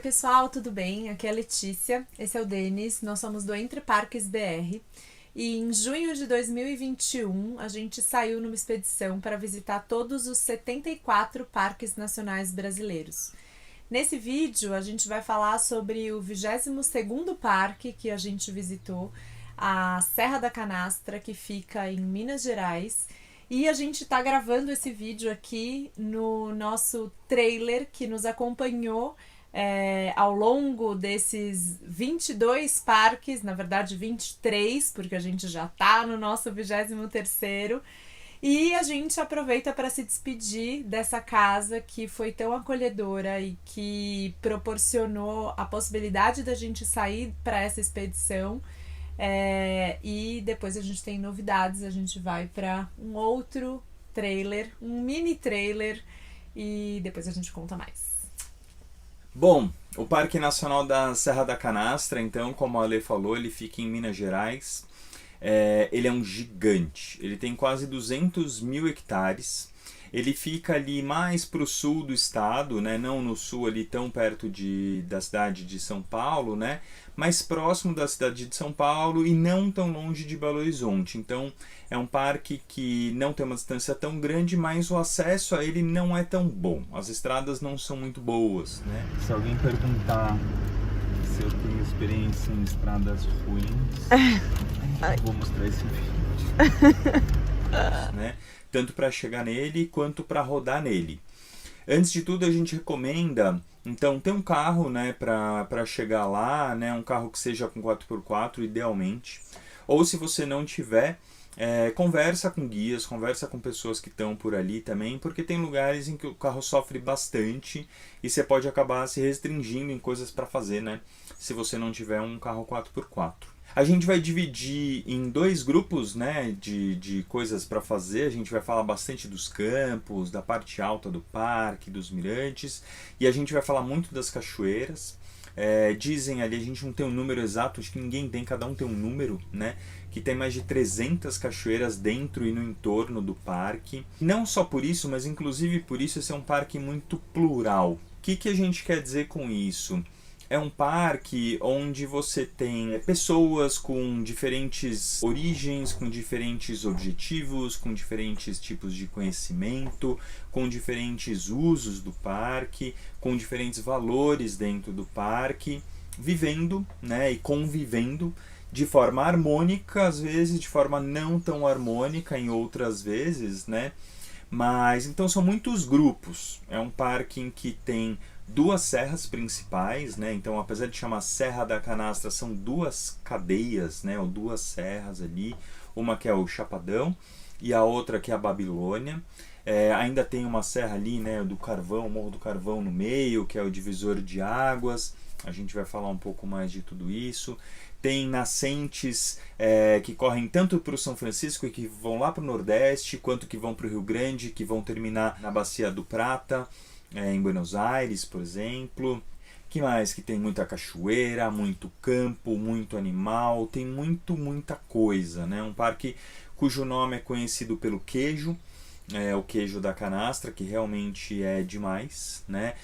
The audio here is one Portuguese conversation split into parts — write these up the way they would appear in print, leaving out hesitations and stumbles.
pessoal, tudo bem? Aqui é a Letícia, esse é o Denis, nós somos do Entre Parques BR e em junho de 2021 a gente saiu numa expedição para visitar todos os 74 parques nacionais brasileiros. Nesse vídeo a gente vai falar sobre o 22º parque que a gente visitou, a Serra da Canastra, que fica em Minas Gerais. E a gente está gravando esse vídeo aqui no nosso trailer que nos acompanhou ao longo desses 22 parques, na verdade 23, porque a gente já está no nosso 23º. E a gente aproveita para se despedir dessa casa que foi tão acolhedora e que proporcionou a possibilidade da gente sair para essa expedição. E depois a gente tem novidades, a gente vai para um outro trailer, um mini trailer, e depois a gente conta mais. Bom, o Parque Nacional da Serra da Canastra, então, como a Ale falou, ele fica em Minas Gerais. Ele é um gigante, ele tem quase 200 mil hectares. Ele fica ali mais para o sul do estado, né? Não no sul ali tão perto da cidade de São Paulo, né? Mais próximo da cidade de São Paulo e não tão longe de Belo Horizonte. Então é um parque que não tem uma distância tão grande, mas o acesso a ele não é tão bom. As estradas não são muito boas, né? Se alguém perguntar se eu tenho experiência em estradas ruins, eu vou mostrar esse vídeo. Né? Tanto para chegar nele quanto para rodar nele. Antes de tudo, a gente recomenda então ter um carro, né, para chegar lá, né, um carro que seja com 4x4 idealmente, ou se você não tiver, conversa com guias, conversa com pessoas que estão por ali também, porque tem lugares em que o carro sofre bastante e você pode acabar se restringindo em coisas para fazer, né, se você não tiver um carro 4x4. A gente vai dividir em dois grupos, né, de coisas para fazer. A gente vai falar bastante dos campos, da parte alta do parque, dos mirantes, e a gente vai falar muito das cachoeiras. Dizem ali, a gente não tem um número exato, acho que ninguém tem, cada um tem um número, né, que tem mais de 300 cachoeiras dentro e no entorno do parque. Não só por isso, mas inclusive por isso esse é um parque muito plural. O que a gente quer dizer com isso? É um parque onde você tem pessoas com diferentes origens, com diferentes objetivos, com diferentes tipos de conhecimento, com diferentes usos do parque, com diferentes valores dentro do parque, vivendo, né, e convivendo de forma harmônica, às vezes de forma não tão harmônica em outras vezes, né? Mas então são muitos grupos. É um parque em que tem duas serras principais, né? Então, apesar de chamar Serra da Canastra, são duas cadeias, né? Ou duas serras ali. Uma que é o Chapadão e a outra que é a Babilônia. Ainda tem uma serra ali, né? Do Carvão, o Morro do Carvão no meio, que é o divisor de águas. A gente vai falar um pouco mais de tudo isso. Tem nascentes que correm tanto para o São Francisco e que vão lá para o Nordeste, quanto que vão para o Rio Grande, que vão terminar na Bacia do Prata, em Buenos Aires, por exemplo. Que mais? Que tem muita cachoeira, muito campo, muito animal, tem muita coisa, né? Um parque cujo nome é conhecido pelo queijo, o queijo da canastra, que realmente é demais, né?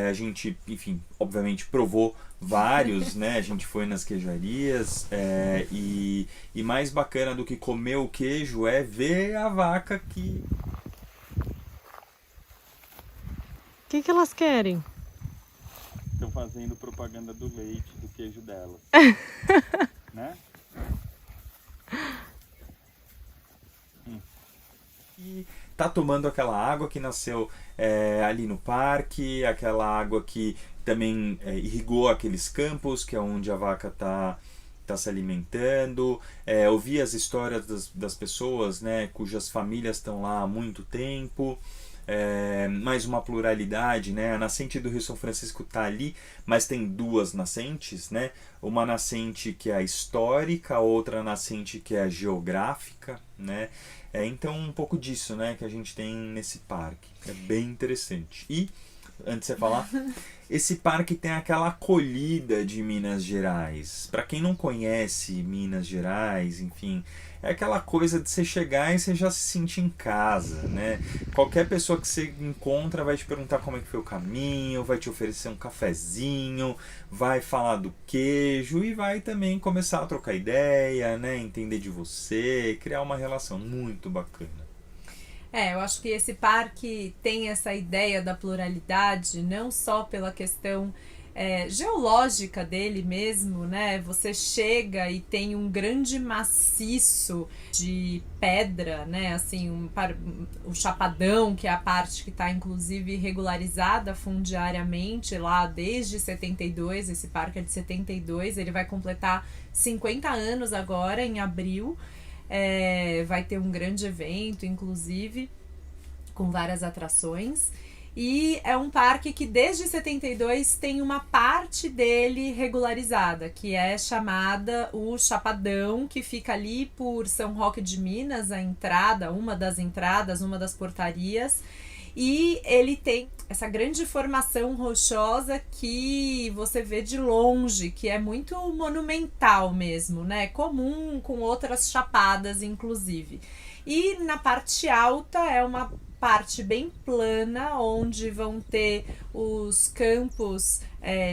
A gente, enfim, obviamente provou vários, né? A gente foi nas queijarias e mais bacana do que comer o queijo é ver a vaca que... O que elas querem? Estão fazendo propaganda do leite, do queijo delas. Né? E tá tomando aquela água que nasceu ali no parque, aquela água que também irrigou aqueles campos, que é onde a vaca tá se alimentando. Ouvir as histórias das pessoas, né, cujas famílias estão lá há muito tempo. Mais uma pluralidade, né? A nascente do Rio São Francisco está ali, mas tem duas nascentes, né? Uma nascente que é a histórica, outra nascente que é a geográfica, né? Então um pouco disso, né, que a gente tem nesse parque. É bem interessante. E antes de você falar. Esse parque tem aquela acolhida de Minas Gerais. Para quem não conhece Minas Gerais, enfim, é aquela coisa de você chegar e você já se sentir em casa, né? Qualquer pessoa que você encontra vai te perguntar como é que foi o caminho, vai te oferecer um cafezinho, vai falar do queijo e vai também começar a trocar ideia, né? Entender de você, criar uma relação muito bacana. Eu acho que esse parque tem essa ideia da pluralidade, não só pela questão geológica dele mesmo, né? Você chega e tem um grande maciço de pedra, né? Assim, o Chapadão, que é a parte que está inclusive regularizada fundiariamente lá desde 72, esse parque é de 72, ele vai completar 50 anos agora, em abril. Vai ter um grande evento, inclusive, com várias atrações. E é um parque que desde 72 tem uma parte dele regularizada, que é chamada o Chapadão, que fica ali por São Roque de Minas, a entrada, uma das entradas, uma das portarias. E ele tem essa grande formação rochosa que você vê de longe, que é muito monumental mesmo, né? Comum com outras chapadas, inclusive. E na parte alta é uma parte bem plana, onde vão ter os campos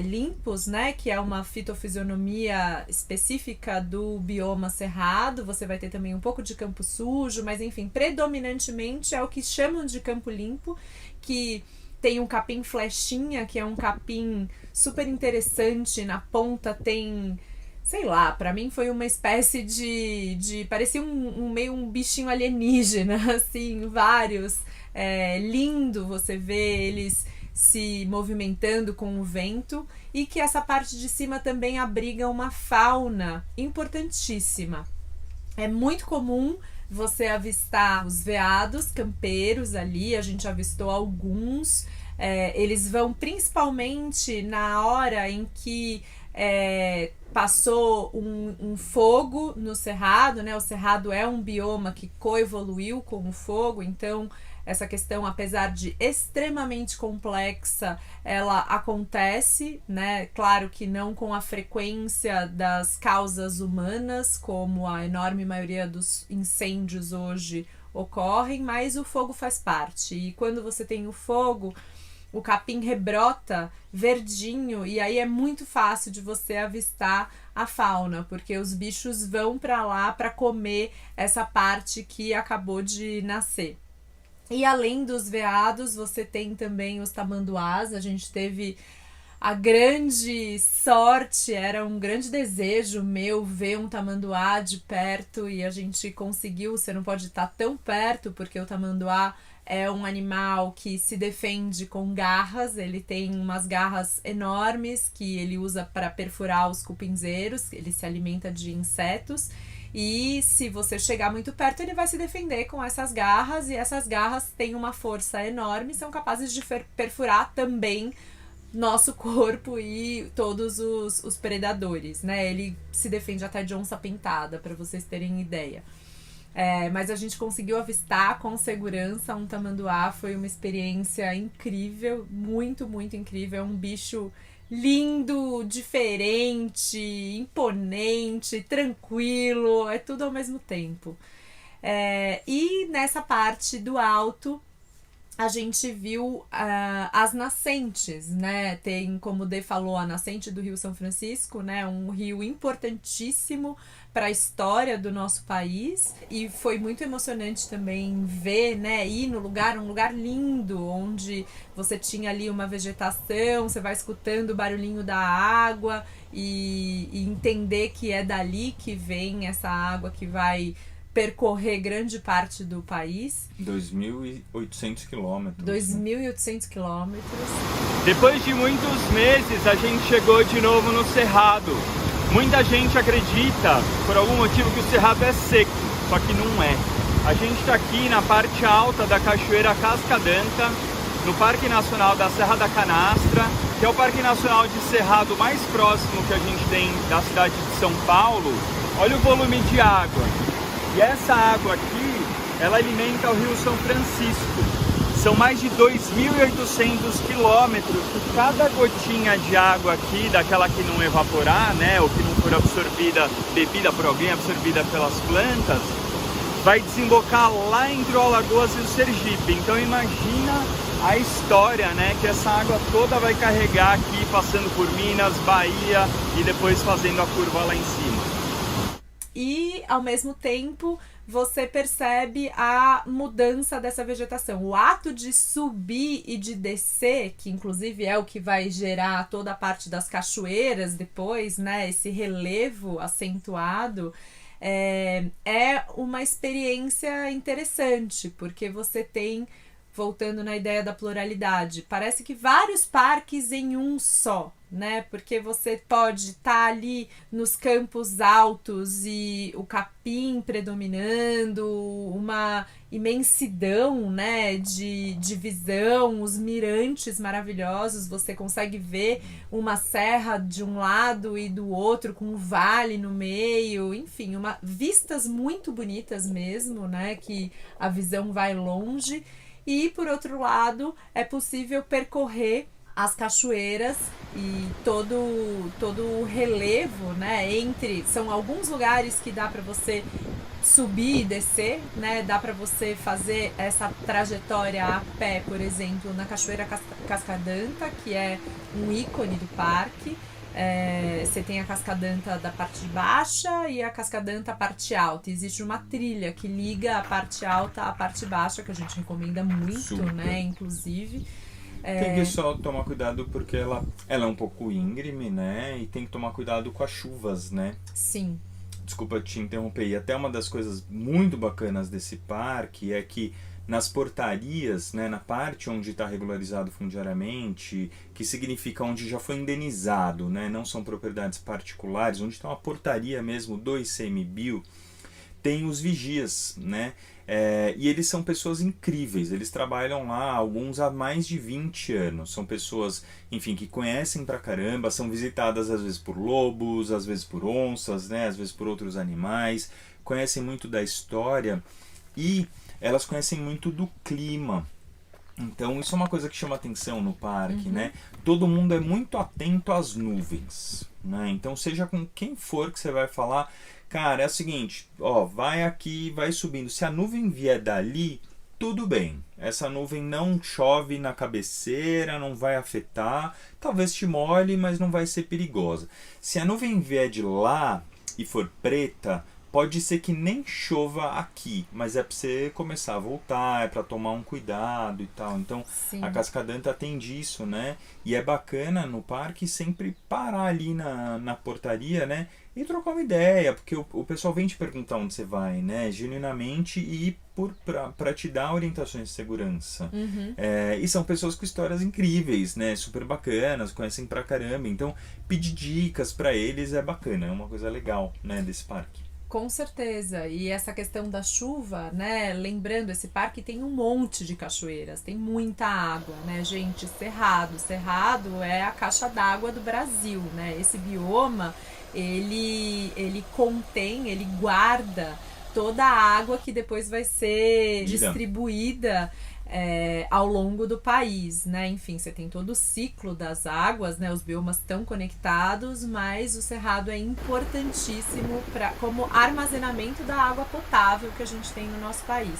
limpos, né? Que é uma fitofisionomia específica do bioma cerrado. Você vai ter também um pouco de campo sujo, mas enfim, predominantemente é o que chamam de campo limpo, que tem um capim flechinha, que é um capim super interessante. Na ponta tem, sei lá, pra mim foi uma espécie de parecia meio um bichinho alienígena, assim, vários. Lindo você vê eles se movimentando com o vento, e que essa parte de cima também abriga uma fauna importantíssima. É muito comum você avistar os veados campeiros ali, a gente avistou alguns. Eles vão principalmente na hora em que passou um fogo no cerrado, né? O cerrado é um bioma que coevoluiu com o fogo, então essa questão, apesar de extremamente complexa, ela acontece, né? Claro que não com a frequência das causas humanas, como a enorme maioria dos incêndios hoje ocorrem, mas o fogo faz parte. E quando você tem o fogo, o capim rebrota verdinho, e aí é muito fácil de você avistar a fauna, porque os bichos vão para lá para comer essa parte que acabou de nascer. E além dos veados, você tem também os tamanduás. A gente teve a grande sorte, era um grande desejo meu ver um tamanduá de perto, e a gente conseguiu. Você não pode estar tão perto, porque o tamanduá é um animal que se defende com garras. Ele tem umas garras enormes que ele usa para perfurar os cupinzeiros, ele se alimenta de insetos. E se você chegar muito perto, ele vai se defender com essas garras, e essas garras têm uma força enorme, são capazes de perfurar também nosso corpo e todos os predadores, né? Ele se defende até de onça pintada, para vocês terem ideia. Mas a gente conseguiu avistar com segurança um tamanduá, foi uma experiência incrível, muito, muito incrível. É um bicho lindo, diferente, imponente, tranquilo, é tudo ao mesmo tempo. E nessa parte do alto a gente viu as nascentes, né? Tem, como o Dê falou, a nascente do Rio São Francisco, né? Um rio importantíssimo para a história do nosso país, e foi muito emocionante também ver, né? Ir no lugar, um lugar lindo, onde você tinha ali uma vegetação, você vai escutando o barulhinho da água e entender que é dali que vem essa água que vai percorrer grande parte do país. 2.800 quilômetros. 2.800 quilômetros. Depois de muitos meses, a gente chegou de novo no Cerrado. Muita gente acredita, por algum motivo, que o Cerrado é seco, só que não é. A gente está aqui na parte alta da Cachoeira Cascadanta, no Parque Nacional da Serra da Canastra, que é o Parque Nacional de Cerrado mais próximo que a gente tem da cidade de São Paulo. Olha o volume de água. E essa água aqui, ela alimenta o Rio São Francisco. São mais de 2.800 quilômetros que cada gotinha de água aqui, daquela que não evaporar, né, ou que não for absorvida, bebida por alguém, absorvida pelas plantas, vai desembocar lá entre o Alagoas e o Sergipe. Então imagina a história, né, que essa água toda vai carregar aqui, passando por Minas, Bahia e depois fazendo a curva lá em cima. E, ao mesmo tempo, você percebe a mudança dessa vegetação. O ato de subir e de descer, que inclusive é o que vai gerar toda a parte das cachoeiras depois, né, esse relevo acentuado, é uma experiência interessante, porque você tem, voltando na ideia da pluralidade, parece que vários parques em um só, né? Porque você pode estar ali nos campos altos e o capim predominando, uma imensidão, né, de visão, os mirantes maravilhosos, você consegue ver uma serra de um lado e do outro com um vale no meio, enfim, vistas muito bonitas mesmo, né, que a visão vai longe. E, por outro lado, é possível percorrer as cachoeiras e todo o relevo, né, são alguns lugares que dá para você subir e descer, né, dá para você fazer essa trajetória a pé, por exemplo, na Cachoeira Cascadanta, que é um ícone do parque. Você tem a Cascadanta da parte baixa e a Cascadanta parte alta. Existe uma trilha que liga a parte alta à parte baixa, que a gente recomenda muito, super, né, inclusive. Tem que só tomar cuidado porque ela é um pouco íngreme, né? E tem que tomar cuidado com as chuvas, né? Sim. Desculpa te interromper. E até uma das coisas muito bacanas desse parque é que nas portarias, né, na parte onde está regularizado fundiariamente, que significa onde já foi indenizado, né, não são propriedades particulares, onde está uma portaria mesmo do ICMBio, tem os vigias, né? E eles são pessoas incríveis, eles trabalham lá, alguns há mais de 20 anos, são pessoas, enfim, que conhecem pra caramba, são visitadas às vezes por lobos, às vezes por onças, né, às vezes por outros animais, conhecem muito da história e elas conhecem muito do clima. Então isso é uma coisa que chama atenção no parque, né? Todo mundo é muito atento às nuvens, né? Então seja com quem for que você vai falar, cara, é o seguinte, ó, vai aqui, vai subindo. Se a nuvem vier dali, tudo bem. Essa nuvem não chove na cabeceira, não vai afetar. Talvez te molhe, mas não vai ser perigosa. Se a nuvem vier de lá e for preta, pode ser que nem chova aqui, mas é para você começar a voltar, é para tomar um cuidado e tal. Então, sim, a Cascadanta tem disso, né? E é bacana no parque sempre parar ali na portaria, né? E trocar uma ideia, porque o pessoal vem te perguntar onde você vai, né? Genuinamente e para te dar orientações de segurança. E são pessoas com histórias incríveis, né? Super bacanas, conhecem pra caramba. Então, pedir dicas para eles é bacana, é uma coisa legal, né, desse parque. Com certeza, e essa questão da chuva, né, lembrando, esse parque tem um monte de cachoeiras, tem muita água, né, gente, Cerrado é a caixa d'água do Brasil, né, esse bioma, ele contém, ele guarda toda a água que depois vai ser distribuída ao longo do país, né? Enfim, você tem todo o ciclo das águas, né? Os biomas estão conectados, mas o Cerrado é importantíssimo como armazenamento da água potável que a gente tem no nosso país.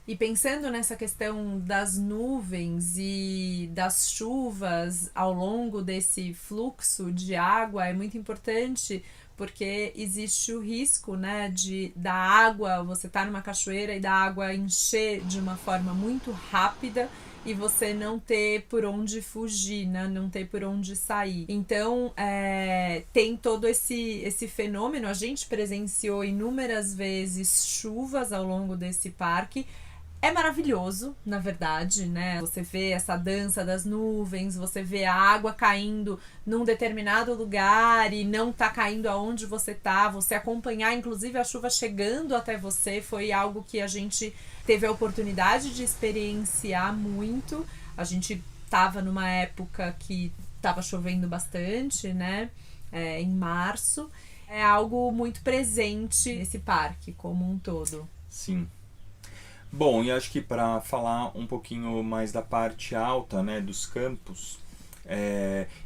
E pensando nessa questão das nuvens e das chuvas ao longo desse fluxo de água, é muito importante porque existe o risco, né, da água, você tá numa cachoeira e da água encher de uma forma muito rápida e você não ter por onde fugir, né, não ter por onde sair. Então, tem todo esse fenômeno, a gente presenciou inúmeras vezes chuvas ao longo desse parque. É maravilhoso, na verdade, né? Você vê essa dança das nuvens, você vê a água caindo num determinado lugar e não tá caindo aonde você tá. Você acompanhar, inclusive, a chuva chegando até você foi algo que a gente teve a oportunidade de experienciar muito. A gente tava numa época que tava chovendo bastante, né? Em março. É algo muito presente nesse parque como um todo. Sim. Bom, e acho que para falar um pouquinho mais da parte alta, né, dos campos,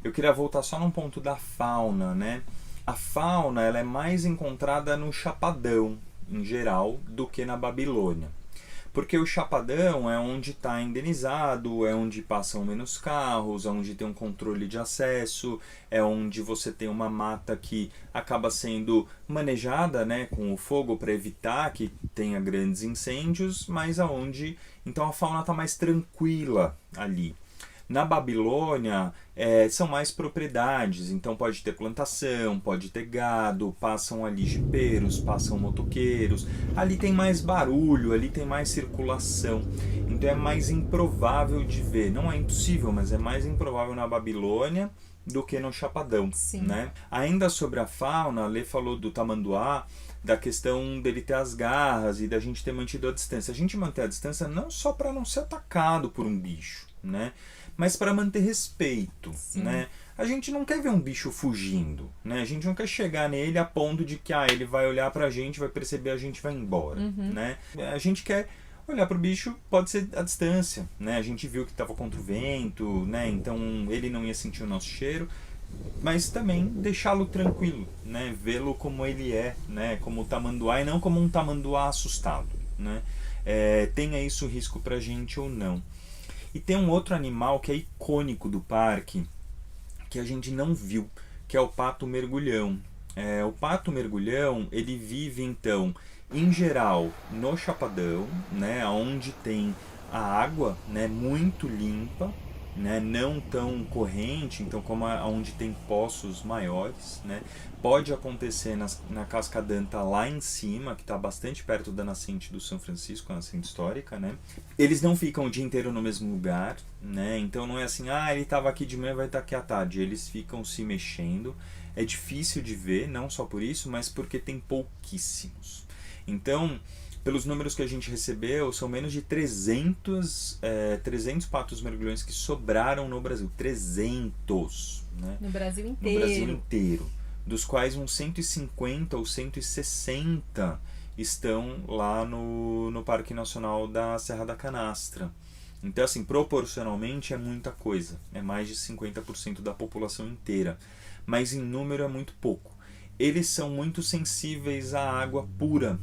eu queria voltar só num ponto da fauna, né? A fauna ela é mais encontrada no Chapadão, em geral, do que na Babilônia. Porque o Chapadão é onde está indenizado, é onde passam menos carros, é onde tem um controle de acesso, é onde você tem uma mata que acaba sendo manejada, né, com o fogo para evitar que tenha grandes incêndios, mas aonde então a fauna está mais tranquila ali. Na Babilônia são mais propriedades, então pode ter plantação, pode ter gado, passam ali jipeiros, passam motoqueiros, ali tem mais barulho, ali tem mais circulação, então é mais improvável de ver, não é impossível, mas é mais improvável na Babilônia do que no Chapadão, Sim. né? Ainda sobre a fauna, a Lê falou do tamanduá, da questão dele ter as garras e da gente ter mantido a distância. A gente manter a distância não só para não ser atacado por um bicho, né? Mas para manter respeito, né? A gente não quer ver um bicho fugindo, né? A gente não quer chegar nele a ponto de que ele vai olhar pra gente, vai perceber, a gente vai embora, né? A gente quer olhar pro bicho, pode ser à distância, né? A gente viu que estava contra o vento, né? Então ele não ia sentir o nosso cheiro, mas também deixá-lo tranquilo, né? Vê-lo como ele é, né? Como o tamanduá e não como um tamanduá assustado, né? Tenha isso risco pra gente ou não. E tem um outro animal que é icônico do parque, que a gente não viu, que é o pato mergulhão. O pato mergulhão, ele vive então, em geral, no Chapadão, né, onde tem a água, né, muito limpa, né, não tão corrente, então como onde tem poços maiores, né, pode acontecer na Cascadanta lá em cima, que está bastante perto da nascente do São Francisco, a nascente histórica, né. Eles não ficam o dia inteiro no mesmo lugar, né, então não é assim, ele estava aqui de manhã, vai estar aqui à tarde. Eles ficam se mexendo, é difícil de ver, não só por isso, mas porque tem pouquíssimos. Então, pelos números que a gente recebeu, são menos de 300 patos mergulhões que sobraram no Brasil. 300! Né? No Brasil inteiro. No Brasil inteiro. Dos quais uns 150 ou 160 estão lá no Parque Nacional da Serra da Canastra. Então, assim, proporcionalmente é muita coisa. É mais de 50% da população inteira. Mas em número é muito pouco. Eles são muito sensíveis à água pura.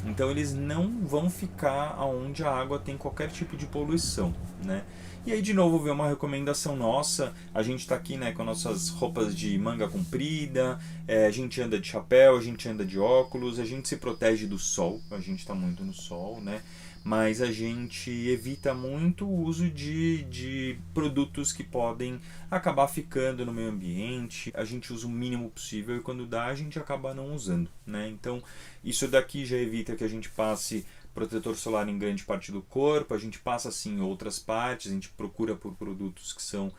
Então eles não vão ficar onde a água tem qualquer tipo de poluição, né? E aí de novo veio uma recomendação nossa, a gente está aqui, né, com nossas roupas de manga comprida, a gente anda de chapéu, a gente anda de óculos, a gente se protege do sol, a gente está muito no sol, né? Mas a gente evita muito o uso de produtos que podem acabar ficando no meio ambiente. A gente usa o mínimo possível e quando dá a gente acaba não usando, né? Então isso daqui já evita que a gente passe protetor solar em grande parte do corpo, a gente passa assim em outras partes, a gente procura por produtos que são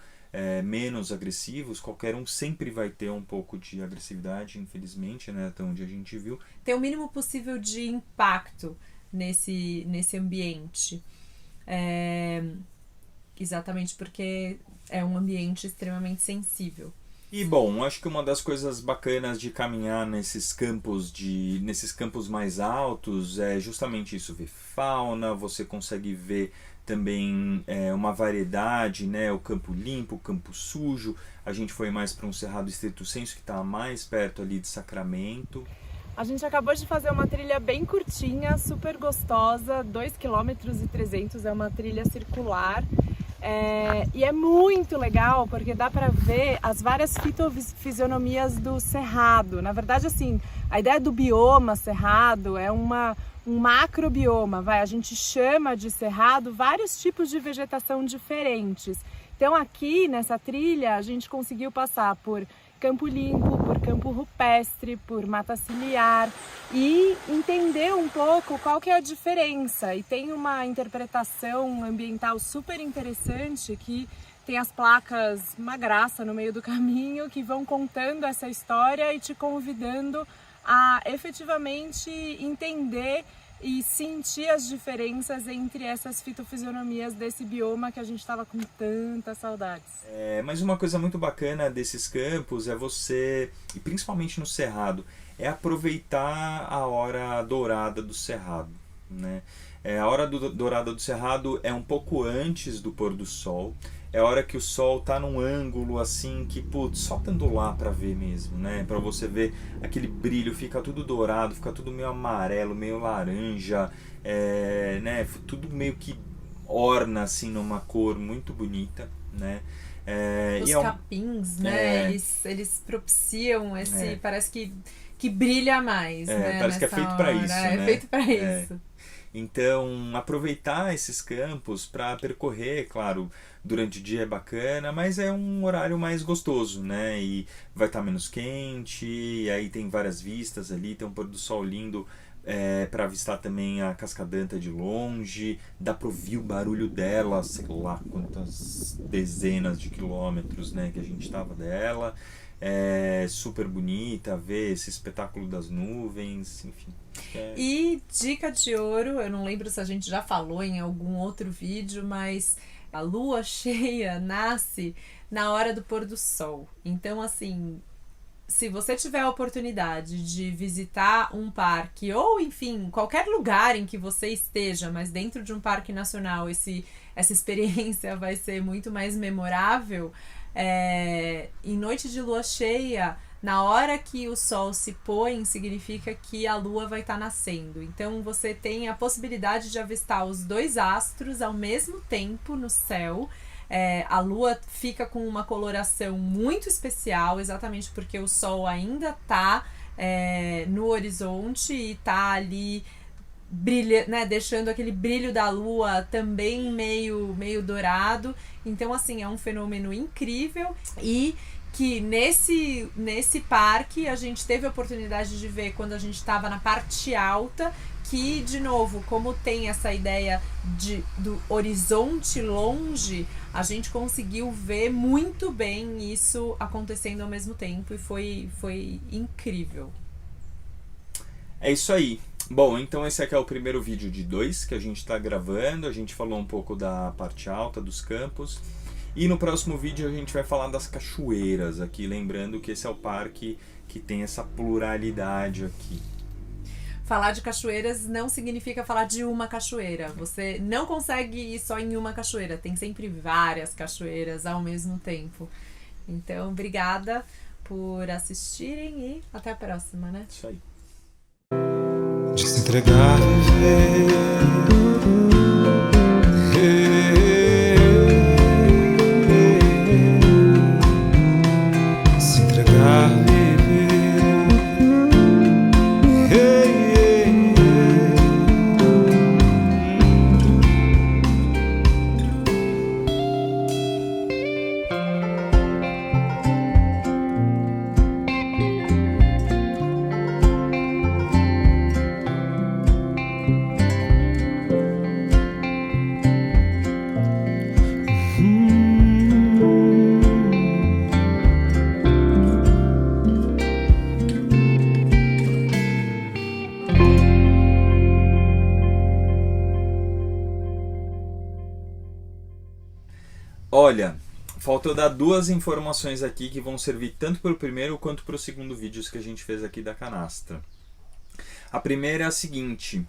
menos agressivos. Qualquer um sempre vai ter um pouco de agressividade, infelizmente, né? Até onde a gente viu. Tem o mínimo possível de impacto nesse ambiente, exatamente porque é um ambiente extremamente sensível. E bom, acho que uma das coisas bacanas de caminhar nesses campos mais altos é justamente isso, ver fauna, você consegue ver também uma variedade, né? O campo limpo, o campo sujo. A gente foi mais para um Cerrado Estrito Senso, que está mais perto ali de Sacramento. A gente acabou de fazer uma trilha bem curtinha, super gostosa, 2,3 km, é uma trilha circular. E é muito legal porque dá para ver as várias fitofisionomias do cerrado. Na verdade, assim, a ideia do bioma cerrado é um macrobioma, a gente chama de cerrado vários tipos de vegetação diferentes. Então aqui nessa trilha a gente conseguiu passar por campo limpo, por campo rupestre, por mata ciliar e entender um pouco qual que é a diferença. E tem uma interpretação ambiental super interessante que tem as placas, uma graça no meio do caminho, que vão contando essa história e te convidando a efetivamente entender e sentir as diferenças entre essas fitofisionomias desse bioma que a gente estava com tantas saudades. Mas uma coisa muito bacana desses campos é você, e principalmente no Cerrado, é aproveitar a hora dourada do Cerrado, né? A hora dourada do Cerrado é um pouco antes do pôr do sol. É a hora que o sol tá num ângulo assim que, putz, só estando lá pra ver mesmo, né? Pra você ver aquele brilho, fica tudo dourado, fica tudo meio amarelo, meio laranja, né? Tudo meio que orna assim numa cor muito bonita, né? Os capins, né? Eles propiciam esse... Parece que brilha mais, né? Parece que é feito pra isso, né? É feito pra isso. Então, aproveitar esses campos para percorrer, claro, durante o dia é bacana, mas é um horário mais gostoso, né? E vai estar menos quente, e aí tem várias vistas ali, tem um pôr do sol lindo para avistar também a Cascadanta de longe, dá para ouvir o barulho dela, sei lá quantas dezenas de quilômetros, né, que a gente estava dela. É super bonita, ver esse espetáculo das nuvens, enfim. E dica de ouro, eu não lembro se a gente já falou em algum outro vídeo, mas a lua cheia nasce na hora do pôr do sol. Então, assim, se você tiver a oportunidade de visitar um parque, ou enfim, qualquer lugar em que você esteja, mas dentro de um parque nacional, essa experiência vai ser muito mais memorável. Em noite de lua cheia, na hora que o sol se põe, significa que a lua vai estar nascendo. Então você tem a possibilidade de avistar os dois astros ao mesmo tempo no céu. A lua fica com uma coloração muito especial, exatamente porque o sol ainda está no horizonte e está ali brilha, né, deixando aquele brilho da lua também meio dourado. Então, assim, é um fenômeno incrível e que nesse parque a gente teve a oportunidade de ver quando a gente estava na parte alta, que, de novo, como tem essa ideia do horizonte longe, a gente conseguiu ver muito bem isso acontecendo ao mesmo tempo e foi incrível. É isso aí. Bom, então esse aqui é o primeiro vídeo de 2 que a gente está gravando. A gente falou um pouco da parte alta dos campos. E no próximo vídeo a gente vai falar das cachoeiras aqui. Lembrando que esse é o parque que tem essa pluralidade aqui. Falar de cachoeiras não significa falar de uma cachoeira. Você não consegue ir só em uma cachoeira. Tem sempre várias cachoeiras ao mesmo tempo. Então, obrigada por assistirem e até a próxima, né? Isso aí. De se entregar, viver. Se entregar, viver. Olha, faltou dar 2 informações aqui que vão servir tanto para o primeiro quanto para o segundo vídeo que a gente fez aqui da canastra. A primeira é a seguinte,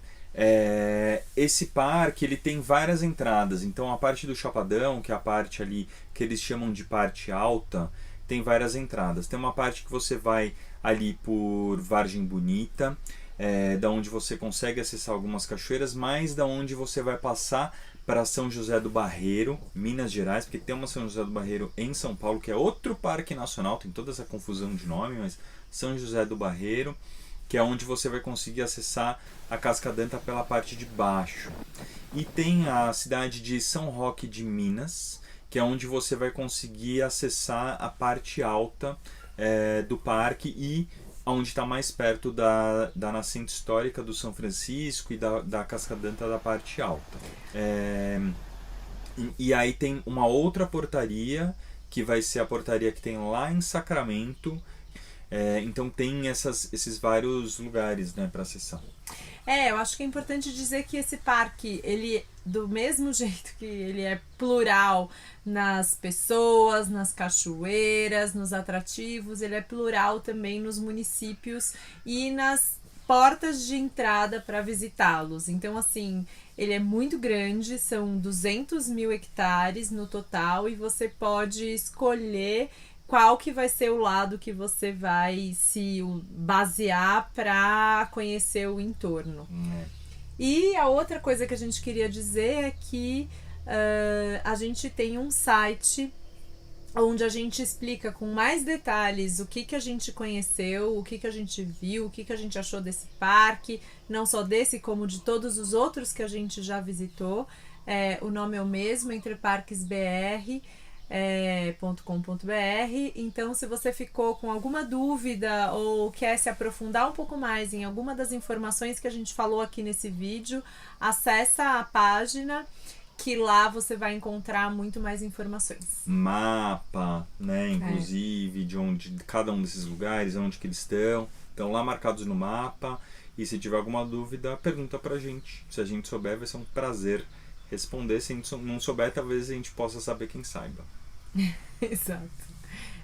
esse parque ele tem várias entradas, então a parte do Chapadão, que é a parte ali que eles chamam de parte alta, tem várias entradas. Tem uma parte que você vai ali por Vargem Bonita, da onde você consegue acessar algumas cachoeiras, mas da onde você vai passar para São José do Barreiro, Minas Gerais, porque tem uma São José do Barreiro em São Paulo, que é outro parque nacional, tem toda essa confusão de nome, mas São José do Barreiro, que é onde você vai conseguir acessar a Cascadanta pela parte de baixo. E tem a cidade de São Roque de Minas, que é onde você vai conseguir acessar a parte alta do parque e onde está mais perto da nascente histórica do São Francisco e da Cascadanta da parte alta. E aí tem uma outra portaria, que vai ser a portaria que tem lá em Sacramento. Então tem esses vários lugares, né, para acessar. Eu acho que é importante dizer que esse parque, ele, do mesmo jeito que ele é plural nas pessoas, nas cachoeiras, nos atrativos, ele é plural também nos municípios e nas portas de entrada para visitá-los. Então, assim, ele é muito grande, são 200 mil hectares no total e você pode escolher qual que vai ser o lado que você vai se basear para conhecer o entorno. E a outra coisa que a gente queria dizer é que a gente tem um site onde a gente explica com mais detalhes o que a gente conheceu, o que a gente viu, o que a gente achou desse parque, não só desse, como de todos os outros que a gente já visitou. O nome é o mesmo, entreparquesbr.com.br. Então, se você ficou com alguma dúvida ou quer se aprofundar um pouco mais em alguma das informações que a gente falou aqui nesse vídeo, acessa a página, que lá você vai encontrar muito mais informações. Mapa, né? Inclusive, de cada um desses lugares, onde que eles estão. Estão lá marcados no mapa. E se tiver alguma dúvida, pergunta pra gente. Se a gente souber, vai ser um prazer responder. Se a gente não souber, talvez a gente possa saber quem saiba. Exato.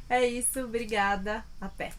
É isso, obrigada. Até.